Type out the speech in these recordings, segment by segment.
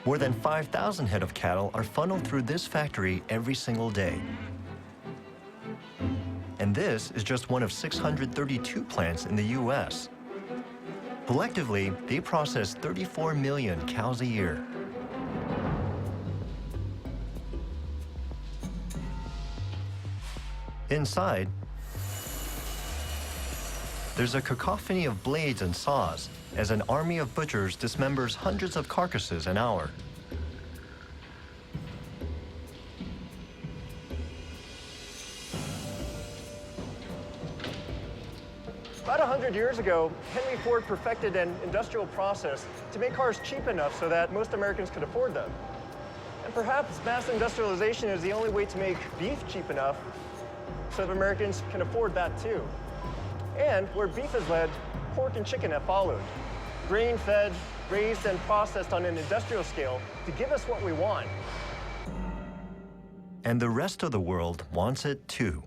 More than 5,000 head of cattle are funneled through this factory every single day. And this is just one of 632 plants in the U.S. Collectively, they process 34 million cows a year. Inside, there's a cacophony of blades and saws as an army of butchers dismembers hundreds of carcasses an hour. About 100 years ago, Henry Ford perfected an industrial process to make cars cheap enough so that most Americans could afford them. And perhaps mass industrialization is the only way to make beef cheap enough so that Americans can afford that too. And where beef has led, pork and chicken have followed. Grain-fed, raised and processed on an industrial scale to give us what we want. And the rest of the world wants it too.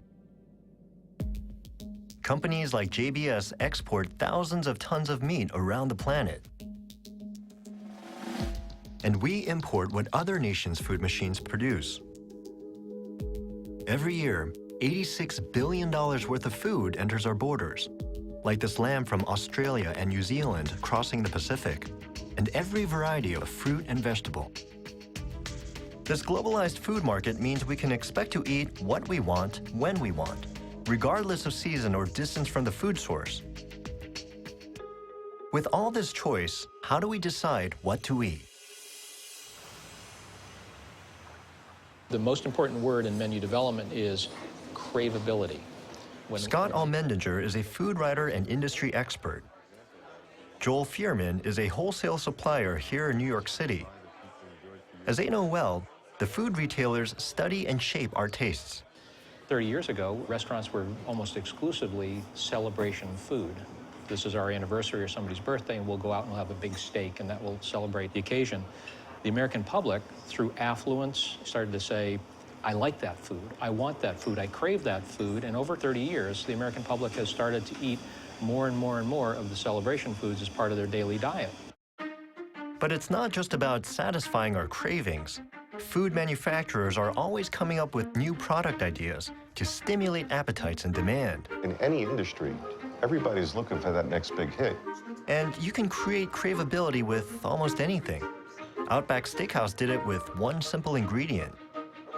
Companies like JBS export thousands of tons of meat around the planet. And we import what other nations' food machines produce. Every year, $86 billion worth of food enters our borders, like this lamb from Australia and New Zealand crossing the Pacific, and every variety of fruit and vegetable. This globalized food market means we can expect to eat what we want, when we want, regardless of season or distance from the food source. With all this choice, how do we decide what to eat? The most important word in menu development is craveability. Scott Allmendinger is a food writer and industry expert. Joel Fierman is a wholesale supplier here in New York City. As they know well, the food retailers study and shape our tastes. 30 years ago, restaurants were almost exclusively celebration food. This is our anniversary or somebody's birthday, and we'll go out and we'll have a big steak, and that will celebrate the occasion. The American public, through affluence, started to say, I like that food, I want that food, I crave that food, and over 30 years, the American public has started to eat more and more and more of the celebration foods as part of their daily diet. But it's not just about satisfying our cravings. Food manufacturers are always coming up with new product ideas to stimulate appetites and demand. In any industry, everybody's looking for that next big hit. And you can create craveability with almost anything. Outback Steakhouse did it with one simple ingredient.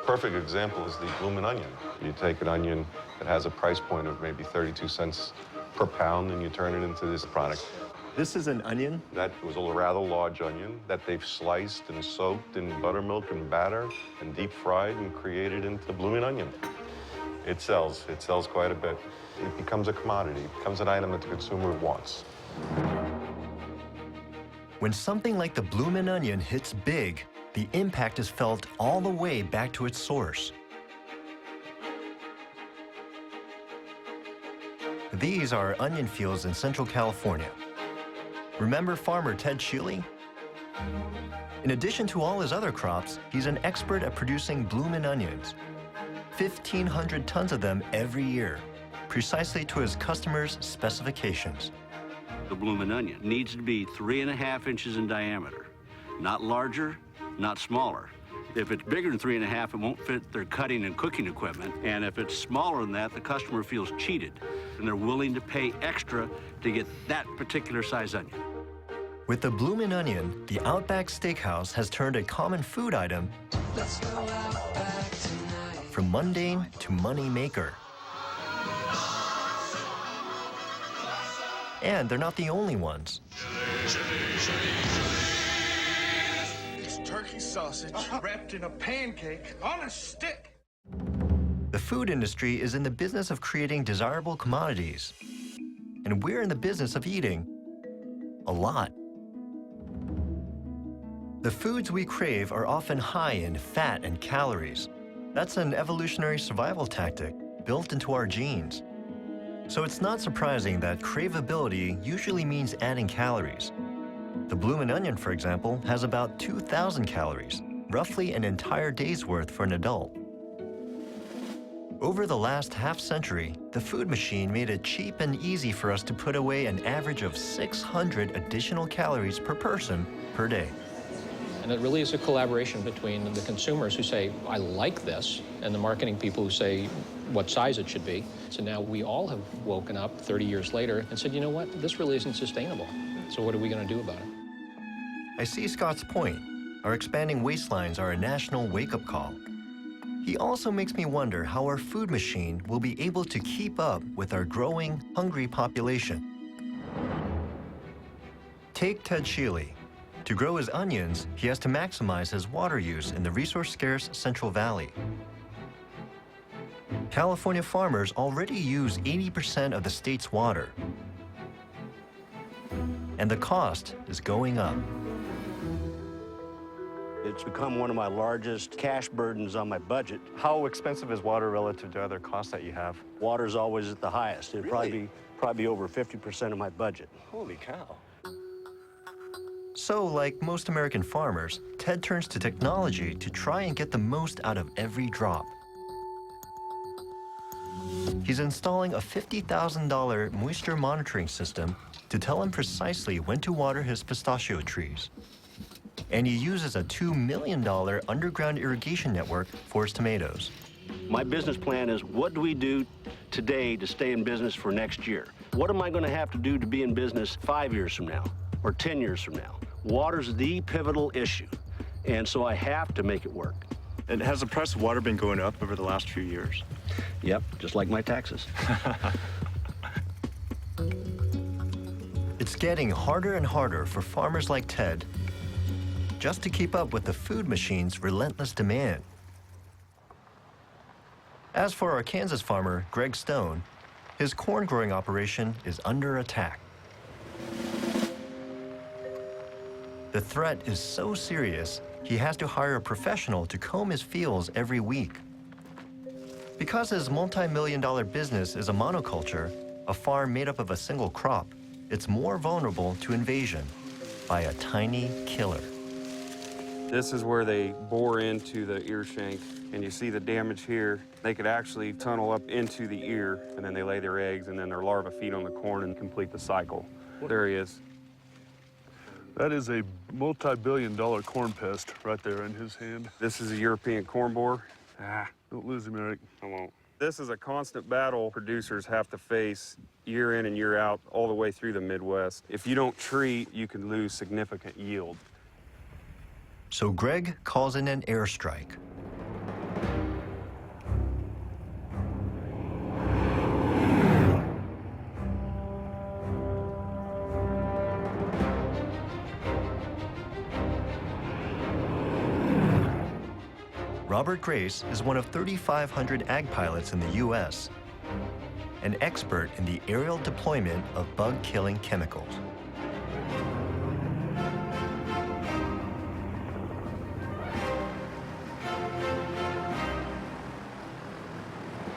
Perfect example is the bloomin' onion. You take an onion that has a price point of maybe 32 cents per pound, and you turn it into this product. This is an onion? That was a rather large onion that they've sliced and soaked in buttermilk and batter and deep fried and created into the bloomin' onion. It sells quite a bit. It becomes a commodity. It becomes an item that the consumer wants. When something like the bloomin' onion hits big, the impact is felt all the way back to its source. These are onion fields in Central California. Remember farmer Ted Sheely? In addition to all his other crops, he's an expert at producing bloomin' onions. 1,500 tons of them every year, precisely to his customers' specifications. The bloomin' onion needs to be 3.5 inches in diameter, not larger, not smaller. If it's bigger than 3.5, it won't fit their cutting and cooking equipment. And if it's smaller than that, the customer feels cheated, and they're willing to pay extra to get that particular size onion. With the bloomin' onion, the Outback Steakhouse has turned a common food item from mundane to money maker. And they're not the only ones. It's turkey sausage wrapped in a pancake on a stick. The food industry is in the business of creating desirable commodities. And we're in the business of eating a lot. The foods we crave are often high in fat and calories. That's an evolutionary survival tactic built into our genes. So it's not surprising that craveability usually means adding calories. The bloomin' onion, for example, has about 2,000 calories, roughly an entire day's worth for an adult. Over the last half-century, the food machine made it cheap and easy for us to put away an average of 600 additional calories per person per day. And it really is a collaboration between the consumers who say, I like this, and the marketing people who say what size it should be. So now we all have woken up 30 years later and said, you know what, this really isn't sustainable. So what are we going to do about it? I see Scott's point. Our expanding waistlines are a national wake-up call. He also makes me wonder how our food machine will be able to keep up with our growing, hungry population. Take Ted Shealy. To grow his onions, he has to maximize his water use in the resource-scarce Central Valley. California farmers already use 80% of the state's water. And the cost is going up. It's become one of my largest cash burdens on my budget. How expensive is water relative to other costs that you have? Water's always at the highest. It'd probably be over 50% of my budget. Holy cow. So, like most American farmers, Ted turns to technology to try and get the most out of every drop. He's installing a $50,000 moisture monitoring system to tell him precisely when to water his pistachio trees. And he uses a $2 million underground irrigation network for his tomatoes. My business plan is, what do we do today to stay in business for next year? What am I going to have to do to be in business 5 years from now or 10 years from now? Water's the pivotal issue, and so I have to make it work. And has the price of water been going up over the last few years? Yep, just like my taxes. It's getting harder and harder for farmers like Ted just to keep up with the food machine's relentless demand. As for our Kansas farmer, Greg Stone, his corn growing operation is under attack. The threat is so serious, he has to hire a professional to comb his fields every week. Because his multi-million-dollar business is a monoculture, a farm made up of a single crop, it's more vulnerable to invasion by a tiny killer. This is where they bore into the ear shank, and you see the damage here. They could actually tunnel up into the ear, and then they lay their eggs, and then their larvae feed on the corn and complete the cycle. There he is. That is a multi-billion-dollar corn pest right there in his hand. This is a European corn borer. Don't lose him, Eric. I won't. This is a constant battle producers have to face year in and year out all the way through the Midwest. If you don't treat, you can lose significant yield. So Greg calls in an airstrike. Robert Grace is one of 3,500 ag pilots in the U.S., an expert in the aerial deployment of bug-killing chemicals.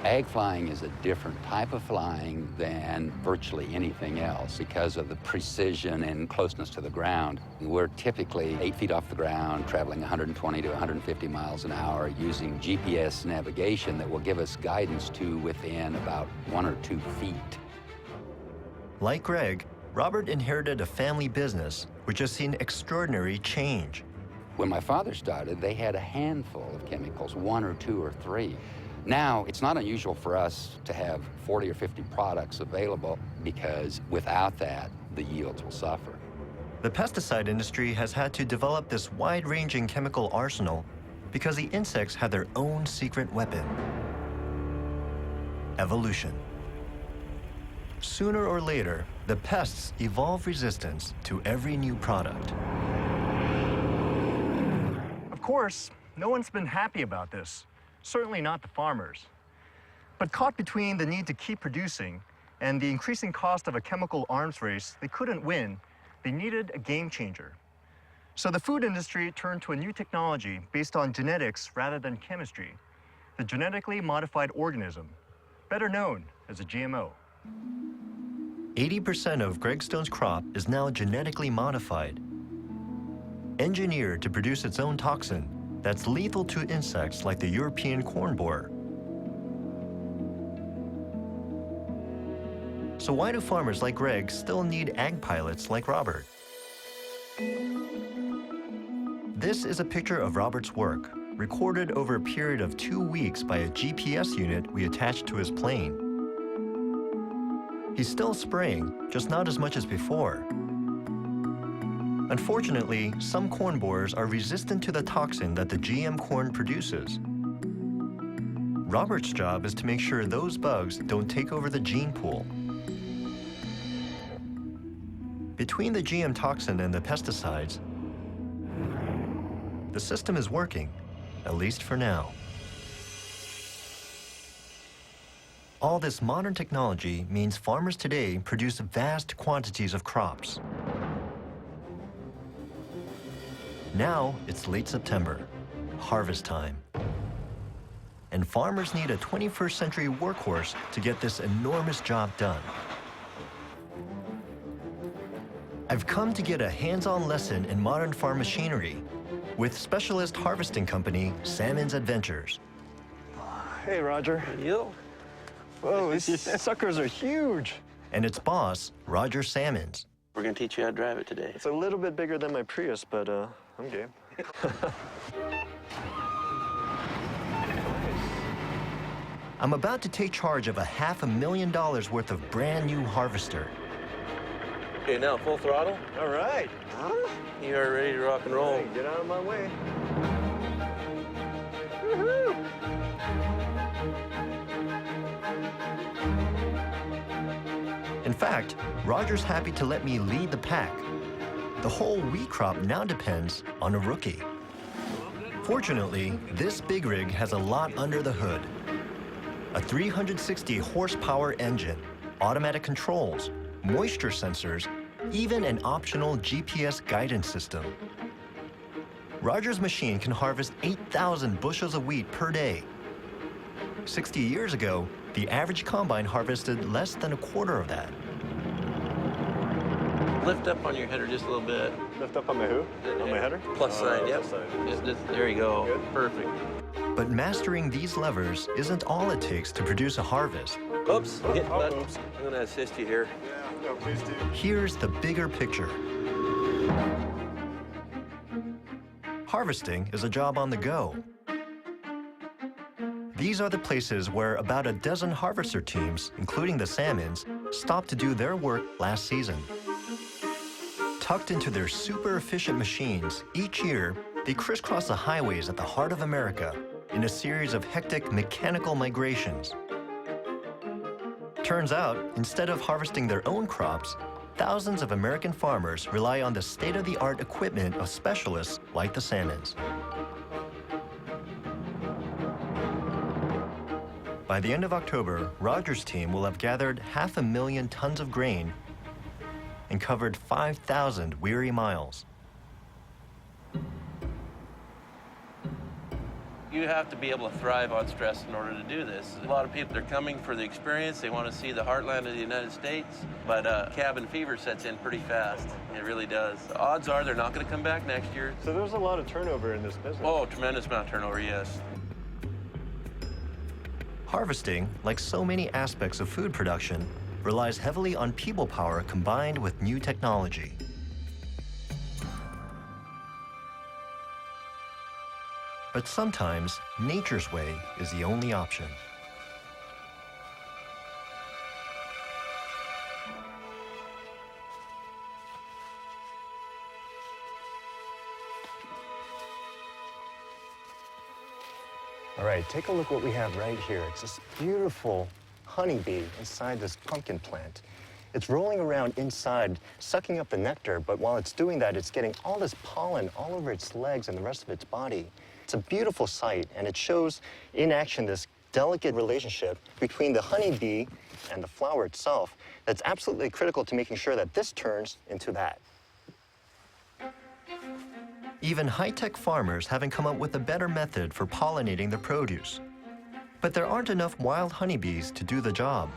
Ag flying is a different type of flying than virtually anything else because of the precision and closeness to the ground. We're typically 8 feet off the ground, traveling 120 to 150 miles an hour, using GPS navigation that will give us guidance to within about 1 or 2 feet. Like Greg, Robert inherited a family business which has seen extraordinary change. When my father started, they had a handful of chemicals, 1 or 2 or 3. Now, it's not unusual for us to have 40 or 50 products available because without that, the yields will suffer. The pesticide industry has had to develop this wide-ranging chemical arsenal because the insects have their own secret weapon: evolution. Sooner or later, the pests evolve resistance to every new product. Of course, no one's been happy about this. Certainly not the farmers. But caught between the need to keep producing and the increasing cost of a chemical arms race they couldn't win, they needed a game changer. So the food industry turned to a new technology based on genetics rather than chemistry, the genetically modified organism, better known as a GMO. 80% of Greg Stone's crop is now genetically modified, engineered to produce its own toxin that's lethal to insects like the European corn borer. So why do farmers like Greg still need ag pilots like Robert? This is a picture of Robert's work, recorded over a period of 2 weeks by a GPS unit we attached to his plane. He's still spraying, just not as much as before. Unfortunately, some corn borers are resistant to the toxin that the GM corn produces. Robert's job is to make sure those bugs don't take over the gene pool. Between the GM toxin and the pesticides, the system is working, at least for now. All this modern technology means farmers today produce vast quantities of crops. Now it's late September, harvest time. And farmers need a 21st century workhorse to get this enormous job done. I've come to get a hands-on lesson in modern farm machinery with specialist harvesting company Salmon's Adventures. Hey, Roger. Yo. Whoa, these suckers are huge. And its boss, Roger Salmons. We're gonna teach you how to drive it today. It's a little bit bigger than my Prius, but I'm game. I'm about to take charge of a $500,000 worth of brand new harvester. Okay, now full throttle. All right. You are ready to rock and roll. Hey, get out of my way. Woohoo! In fact, Roger's happy to let me lead the pack. The whole wheat crop now depends on a rookie. Fortunately, this big rig has a lot under the hood. A 360 horsepower engine, automatic controls, moisture sensors, even an optional GPS guidance system. Roger's machine can harvest 8,000 bushels of wheat per day. 60 years ago, the average combine harvested less than a quarter of that. Lift up on your header just a little bit. Lift up on my who? On my header? Plus sign, yep. Plus sign. There you go. Good. Perfect. But mastering these levers isn't all it takes to produce a harvest. Oops, hit button. I'm gonna assist you here. Yeah, no, please do. Here's the bigger picture. Harvesting is a job on the go. These are the places where about a dozen harvester teams, including the Salmons, stopped to do their work last season. Tucked into their super efficient machines, each year, they crisscross the highways at the heart of America in a series of hectic mechanical migrations. Turns out, instead of harvesting their own crops, thousands of American farmers rely on the state-of-the-art equipment of specialists like the Salmons. By the end of October, Roger's team will have gathered 500,000 tons of grain and covered 5,000 weary miles. You have to be able to thrive on stress in order to do this. A lot of people are coming for the experience. They want to see the heartland of the United States, but cabin fever sets in pretty fast. It really does. Odds are they're not going to come back next year. So there's a lot of turnover in this business. Oh, tremendous amount of turnover, yes. Harvesting, like so many aspects of food production, relies heavily on people power combined with new technology. But sometimes, nature's way is the only option. All right, take a look what we have right here. It's this beautiful honeybee inside this pumpkin plant. It's rolling around inside, sucking up the nectar, but while it's doing that, it's getting all this pollen all over its legs and the rest of its body. It's a beautiful sight, and it shows in action this delicate relationship between the honeybee and the flower itself that's absolutely critical to making sure that this turns into that. Even high-tech farmers haven't come up with a better method for pollinating the produce. But there aren't enough wild honeybees to do the job.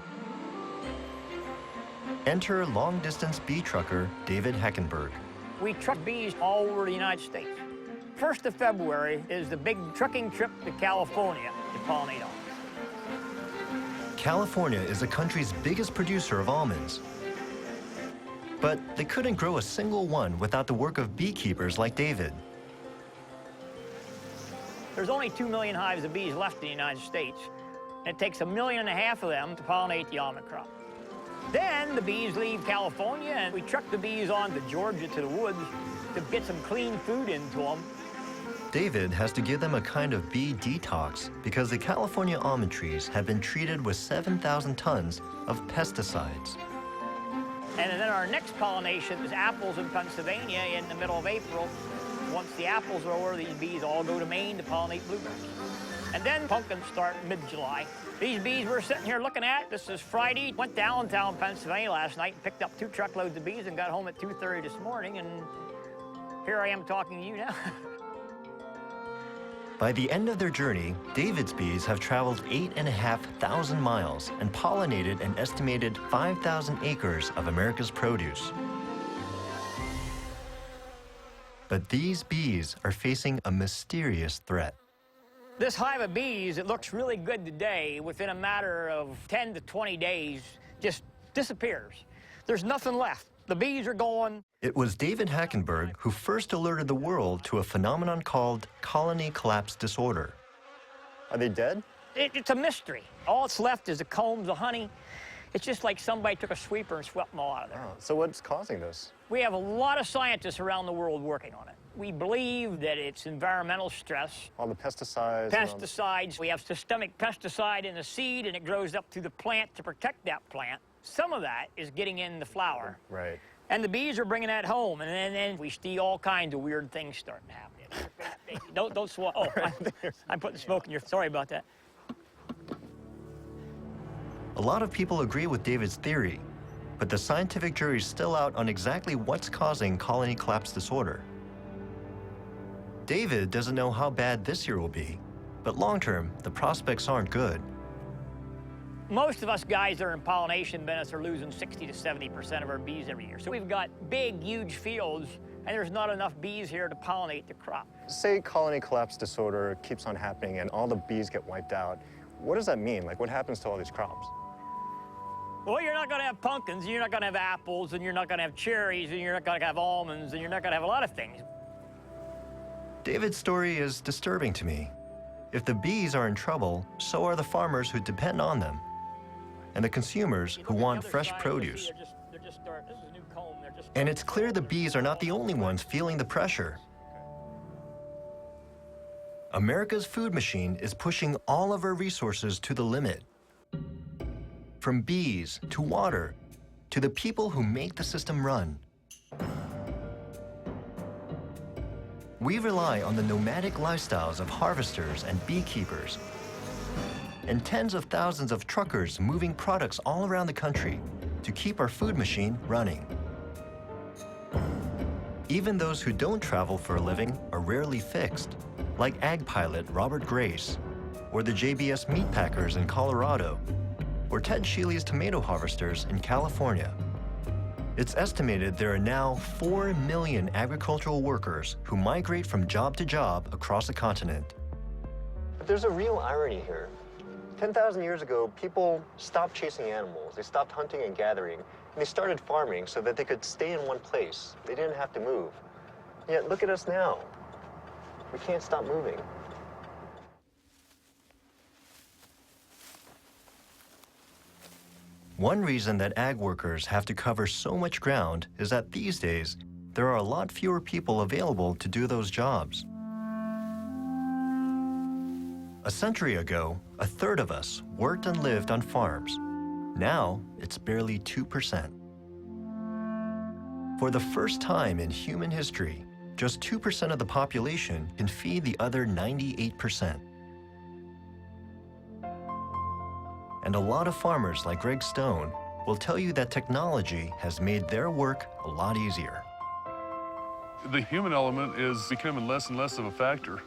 Enter long-distance bee trucker David Heckenberg. We truck bees all over the United States. 1st of February is the big trucking trip to California to pollinate almonds. California is the country's biggest producer of almonds. But they couldn't grow a single one without the work of beekeepers like David. There's only 2 million hives of bees left in the United States. And it takes 1.5 million of them to pollinate the almond crop. Then the bees leave California, and we truck the bees on to Georgia to the woods to get some clean food into them. David has to give them a kind of bee detox because the California almond trees have been treated with 7,000 tons of pesticides. And then our next pollination is apples in Pennsylvania in the middle of April. Once the apples are over, these bees all go to Maine to pollinate blueberries. And then pumpkins start mid-July. These bees we're sitting here looking at, this is Friday. Went downtown Pennsylvania last night and picked up 2 truckloads of bees and got home at 2:30 this morning, and here I am talking to you now. By the end of their journey, David's bees have traveled 8,500 miles and pollinated an estimated 5,000 acres of America's produce. But these bees are facing a mysterious threat. This hive of bees, it looks really good today, within a matter of 10 to 20 days, just disappears. There's nothing left. The bees are gone. It was David Hackenberg who first alerted the world to a phenomenon called colony collapse disorder. Are they dead? It's a mystery. All that's left is the combs, the honey. It's just like somebody took a sweeper and swept them all out of there. Oh, so what's causing this? We have a lot of scientists around the world working on it. We believe that it's environmental stress. All the pesticides. Pesticides. We have systemic pesticide in the seed, and it grows up through the plant to protect that plant. Some of that is getting in the flower. Right. And the bees are bringing that home, and then we see all kinds of weird things starting to happen. Don't swallow. Oh, I'm putting smoke in your... Sorry about that. A lot of people agree with David's theory, but the scientific jury's still out on exactly what's causing colony collapse disorder. David doesn't know how bad this year will be, but long-term, the prospects aren't good. Most of us guys that are in pollination business are losing 60 to 70% of our bees every year. So we've got big, huge fields, and there's not enough bees here to pollinate the crop. Say colony collapse disorder keeps on happening and all the bees get wiped out. What does that mean? Like, what happens to all these crops? Well, you're not going to have pumpkins, and you're not going to have apples, and you're not going to have cherries, and you're not going to have almonds, and you're not going to have a lot of things. David's story is disturbing to me. If the bees are in trouble, so are the farmers who depend on them, and the consumers who want fresh produce. And it's clear the bees are not the only ones feeling the pressure. America's food machine is pushing all of our resources to the limit. From bees to water, to the people who make the system run. We rely on the nomadic lifestyles of harvesters and beekeepers, and tens of thousands of truckers moving products all around the country to keep our food machine running. Even those who don't travel for a living are rarely fixed, like ag pilot Robert Grace, or the JBS meat packers in Colorado, or Ted Shealy's tomato harvesters in California. It's estimated there are now 4 million agricultural workers who migrate from job to job across the continent. But there's a real irony here. 10,000 years ago, people stopped chasing animals. They stopped hunting and gathering, and they started farming so that they could stay in one place. They didn't have to move. Yet look at us now. We can't stop moving. One reason that ag workers have to cover so much ground is that these days, there are a lot fewer people available to do those jobs. A century ago, 1/3 of us worked and lived on farms. Now, it's barely 2%. For the first time in human history, just 2% of the population can feed the other 98%. And a lot of farmers like Greg Stone will tell you that technology has made their work a lot easier. The human element is becoming less and less of a factor.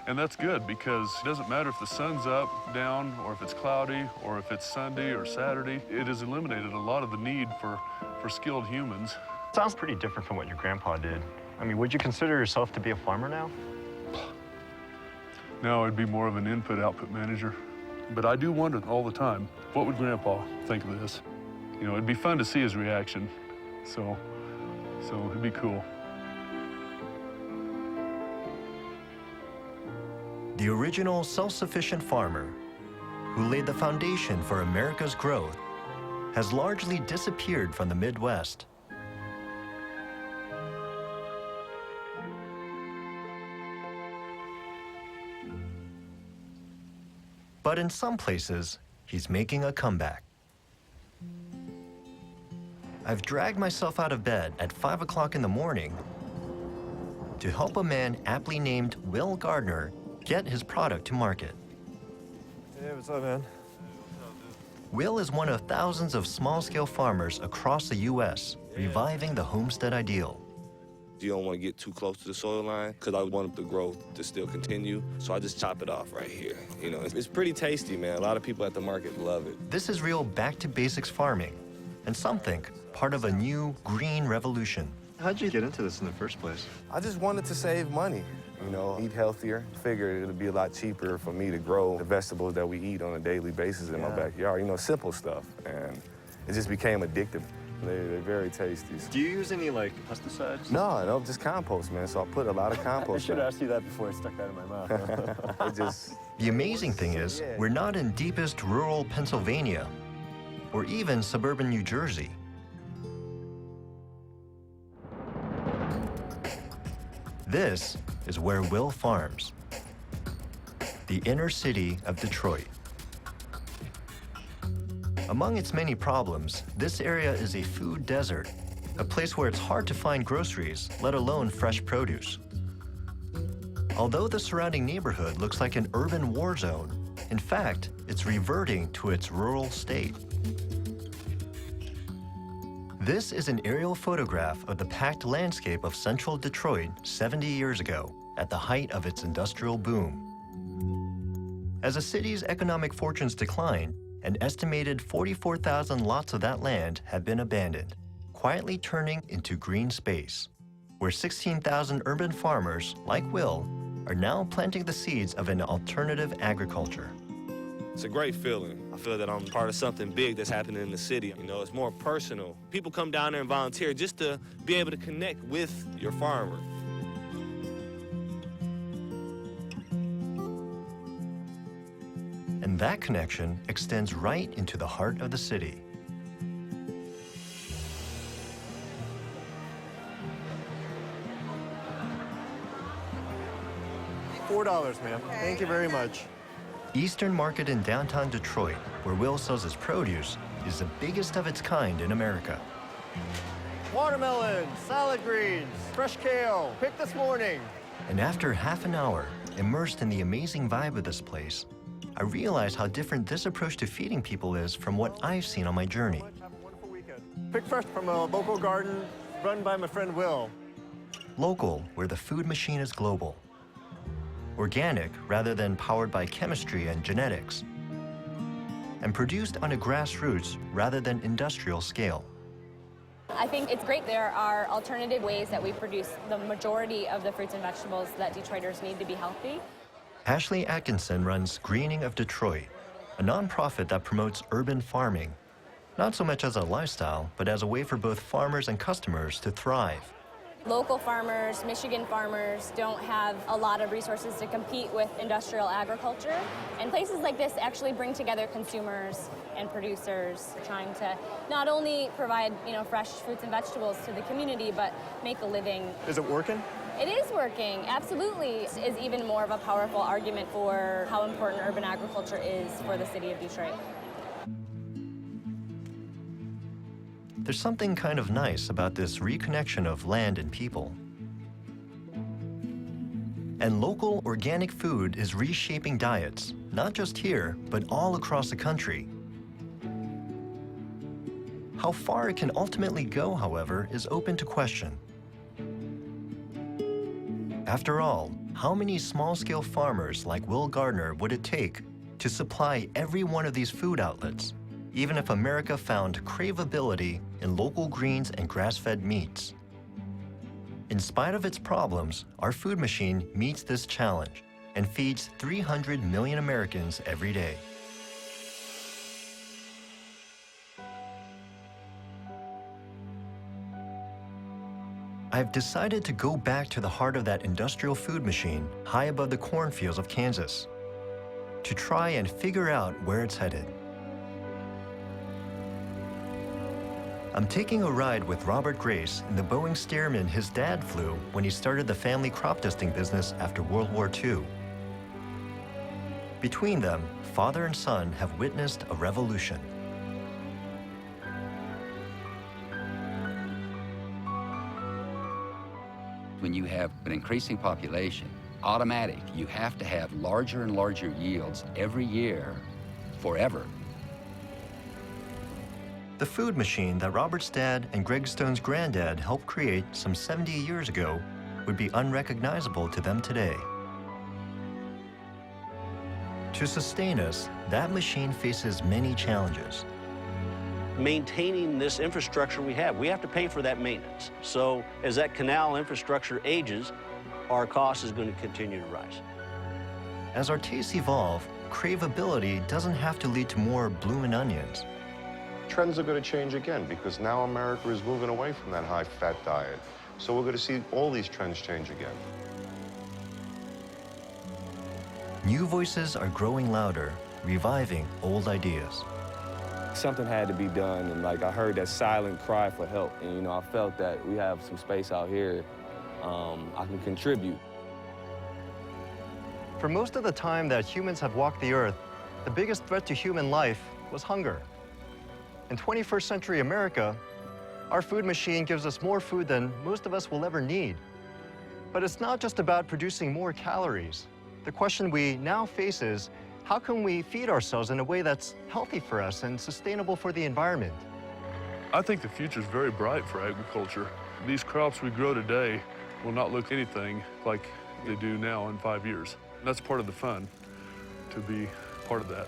And that's good because it doesn't matter if the sun's up, down, or if it's cloudy, or if it's Sunday or Saturday. It has eliminated a lot of the need for skilled humans. Sounds pretty different from what your grandpa did. I mean, would you consider yourself to be a farmer now? No, I'd be more of an input-output manager. But I do wonder all the time, what would Grandpa think of this? You know, it'd be fun to see his reaction. So it'd be cool. The original self-sufficient farmer, who laid the foundation for America's growth, has largely disappeared from the Midwest. But in some places, he's making a comeback. I've dragged myself out of bed at 5 o'clock in the morning to help a man aptly named Will Gardner get his product to market. Hey, what's up, man? Will is one of thousands of small-scale farmers across the U.S. reviving the homestead ideal. You don't want to get too close to the soil line because I want the growth to still continue. So I just chop it off right here. You know, it's pretty tasty, man. A lot of people at the market love it. This is real back-to-basics farming, and some think part of a new green revolution. How'd you get into this in the first place? I just wanted to save money, you know, eat healthier. Figured it'd be a lot cheaper for me to grow the vegetables that we eat on a daily basis in my backyard. You know, simple stuff. And it just became addictive. They're very tasty. Do you use any, like, pesticides? No, just compost, man. So I put a lot of compost. I should have asked you that before I stuck that in my mouth. The amazing thing is, we're not in deepest rural Pennsylvania or even suburban New Jersey. This is where Will farms, the inner city of Detroit. Among its many problems, this area is a food desert, a place where it's hard to find groceries, let alone fresh produce. Although the surrounding neighborhood looks like an urban war zone, in fact, it's reverting to its rural state. This is an aerial photograph of the packed landscape of central Detroit 70 years ago, at the height of its industrial boom. As the city's economic fortunes declined, an estimated 44,000 lots of that land have been abandoned, quietly turning into green space, where 16,000 urban farmers, like Will, are now planting the seeds of an alternative agriculture. It's a great feeling. I feel that I'm part of something big that's happening in the city. You know, it's more personal. People come down there and volunteer just to be able to connect with your farmer. And that connection extends right into the heart of the city. $4, ma'am. Thank you very much. Eastern Market in downtown Detroit, where Will sells his produce, is the biggest of its kind in America. Watermelon, salad greens, fresh kale, picked this morning. And after half an hour, immersed in the amazing vibe of this place, I realize how different this approach to feeding people is from what I've seen on my journey. Have a wonderful weekend. Picked fresh from a local garden run by my friend Will. Local, where the food machine is global. Organic, rather than powered by chemistry and genetics. And produced on a grassroots, rather than industrial scale. I think it's great there are alternative ways that we produce the majority of the fruits and vegetables that Detroiters need to be healthy. Ashley Atkinson runs Greening of Detroit, a nonprofit that promotes urban farming, not so much as a lifestyle, but as a way for both farmers and customers to thrive. Local farmers, Michigan farmers, don't have a lot of resources to compete with industrial agriculture. And places like this actually bring together consumers and producers, trying to not only provide, fresh fruits and vegetables to the community, but make a living. Is it working? It is working, absolutely. It is even more of a powerful argument for how important urban agriculture is for the city of Detroit. There's something kind of nice about this reconnection of land and people. And local organic food is reshaping diets, not just here, but all across the country. How far it can ultimately go, however, is open to question. After all, how many small-scale farmers like Will Gardner would it take to supply every one of these food outlets, even if America found craveability in local greens and grass-fed meats? In spite of its problems, our food machine meets this challenge and feeds 300 million Americans every day. I've decided to go back to the heart of that industrial food machine high above the cornfields of Kansas to try and figure out where it's headed. I'm taking a ride with Robert Grace in the Boeing Stearman his dad flew when he started the family crop dusting business after World War II. Between them, father and son have witnessed a revolution. When you have an increasing population, automatic, you have to have larger and larger yields every year, forever. The food machine that Robert's dad and Greg Stone's granddad helped create some 70 years ago would be unrecognizable to them today. To sustain us, that machine faces many challenges. Maintaining this infrastructure we have to pay for that maintenance. So as that canal infrastructure ages, our cost is going to continue to rise. As our tastes evolve, craveability doesn't have to lead to more bloomin' onions. Trends are going to change again because now America is moving away from that high-fat diet. So we're going to see all these trends change again. New voices are growing louder, reviving old ideas. Something had to be done, and I heard that silent cry for help, and I felt that we have some space out here I can contribute. For most of the time that humans have walked the earth, the biggest threat to human life was hunger. In 21st century America, our food machine gives us more food than most of us will ever need. But it's not just about producing more calories. The question we now face is, how can we feed ourselves in a way that's healthy for us and sustainable for the environment? I think the future is very bright for agriculture. These crops we grow today will not look anything like they do now in 5 years. And that's part of the fun, to be part of that.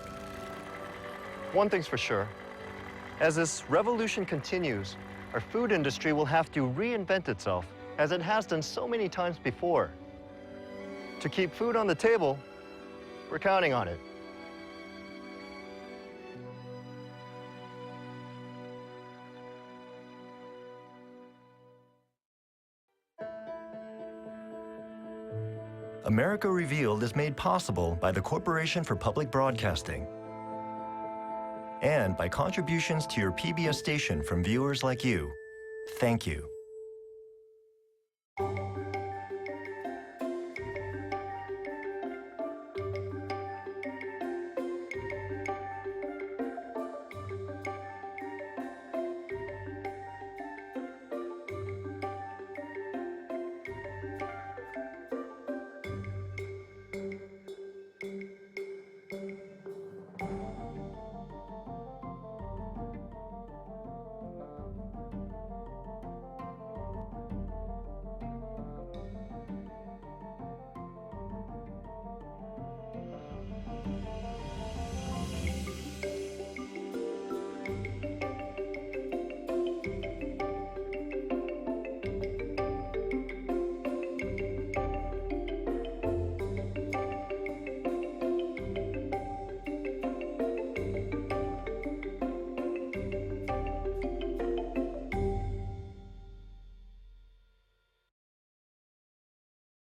One thing's for sure. As this revolution continues, our food industry will have to reinvent itself, as it has done so many times before. To keep food on the table, we're counting on it. America Revealed is made possible by the Corporation for Public Broadcasting and by contributions to your PBS station from viewers like you. Thank you.